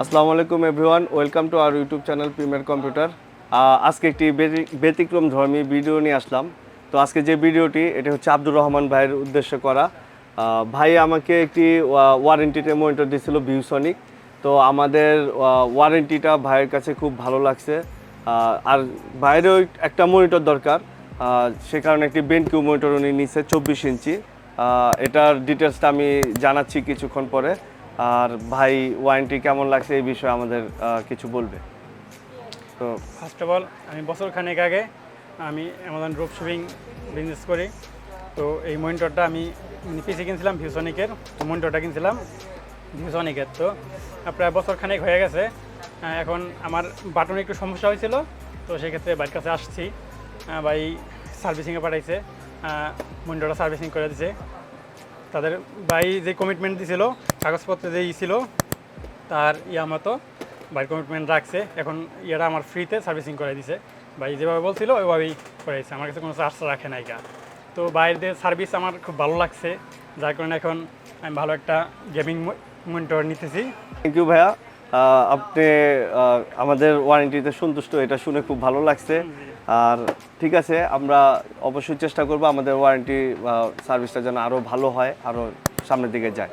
আসসালামু আলাইকুম everyone, welcome to our YouTube channel premier computer. আজকে একটি ব্যতিক্রম ধর্মী ভিডিও নিয়ে আসলাম। তো আজকে যে ভিডিওটি এটা হচ্ছে আব্দুর রহমান ভাইয়ের উদ্দেশ্যে করা। ভাই আমাকে একটি ওয়ারেন্টিতে মনিটর দিয়েছিল ভিউসনিক। তো আমাদের ওয়ারেন্টিটা ভাইয়ের কাছে খুব ভালো লাগছে। আর ভাইয়েরও একটা মনিটর দরকার, সে কারণে একটি বেনকিউ মনিটর উনি নিচ্ছে 24 ইঞ্চি। এটার ডিটেলসটা আমি জানাচ্ছি কিছুক্ষণ পরে। আর ভাই ওয়ারেন্টি কেমন লাগছে এই বিষয়ে আমাদের কিছু বলবে। তো ফার্স্ট অফ অল আমি বছরখানেক আগে আমি অ্যামাজন ড্রপ শিপিং বিজনেস করি। তো এই মনিটরটা আমি পিসি কিনছিলাম ভিউসনিকের, তো মনিটরটা কিনছিলাম ভিউসনিকের। তো প্রায় বছরখানেক হয়ে গেছে। এখন আমার বাটনে একটু সমস্যা হয়েছিল, তো সেক্ষেত্রে বাইরের কাছে আসছি। ভাই সার্ভিসিংয়ে পাঠাইছে, মনিটরটা সার্ভিসিং করে দিছে। তাদের ভাই যে কমিটমেন্ট দিছিল, কাগজপত্র যে ছিল তার মতো ভাই কমিটমেন্ট রাখছে। এখন ইয়েটা আমার ফ্রিতে সার্ভিসিং করে দিছে। ভাই যেভাবে বলছিল ওইভাবেই করেছে, আমার কাছে কোনো চার্জ রাখে নাই গা। তো বাইরের সার্ভিস আমার খুব ভালো লাগছে, যার কারণে এখন আমি ভালো একটা গেমিং মনিটর নিতেছি। থ্যাংক ইউ ভাইয়া, আপনি আমাদের ওয়ারেন্টিতে সন্তুষ্ট, এটা শুনে খুব ভালো লাগছে। আর ঠিক আছে, আমরা অবশ্যই চেষ্টা করব আমাদের ওয়ারেন্টি সার্ভিসটা যেন আরও ভালো হয়, আরও সামনের দিকে যায়।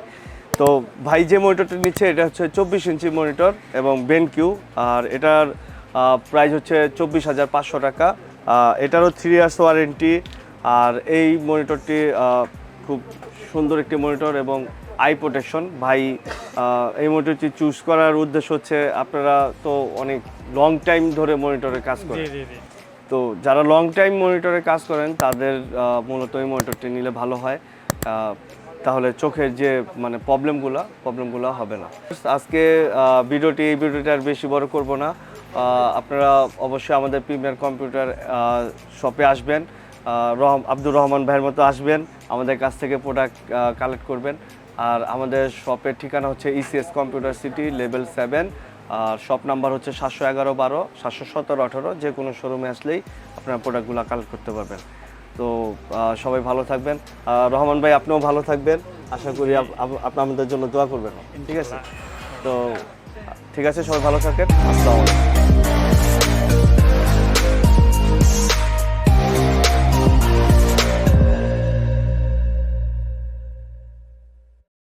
তো ভাই যে মনিটরটা নিচ্ছে এটা হচ্ছে 24 ইঞ্চি মনিটর এবং বেনকিউ। আর এটার প্রাইস হচ্ছে 24,500 টাকা। এটারও 3 ইয়ার্স ওয়ারেন্টি। আর এই মনিটরটি খুব সুন্দর একটি মনিটর এবং আই প্রোটেকশন। ভাই এই মনিটরটি চুজ করার উদ্দেশ্য হচ্ছে আপনারা তো অনেক লং টাইম ধরে মনিটরে কাজ করেন, তো যারা লং টাইম মনিটরে কাজ করেন তাদের মূলত এই মনিটরটি নিলে ভালো হয়। তাহলে চোখের যে প্রবলেমগুলো হবে না। আজকে এই ভিডিওটা আর বেশি বড় করব না। আপনারা অবশ্যই আমাদের প্রিমিয়ার কম্পিউটার শপে আসবেন, আব্দুর রহমান ভাইয়ের মতো আসবেন, আমাদের কাছ থেকে প্রোডাক্ট কালেক্ট করবেন। আর আমাদের শপের ঠিকানা হচ্ছে ইসিএস কম্পিউটার সিটি লেভেল 7। আর শপ নাম্বার হচ্ছে 711 12 717 18। যে কোনো শোরুমে আসলেই আপনারা প্রোডাক্টগুলো কালেক্ট করতে পারবেন। তো সবাই ভালো থাকবেন। রহমান ভাই আপনিও ভালো থাকবেন, আশা করি আপনি আমাদের জন্য দোয়া করবেন। ঠিক আছে, তো ঠিক আছে, সবাই ভালো থাকেন। আসসালামু আলাইকুম।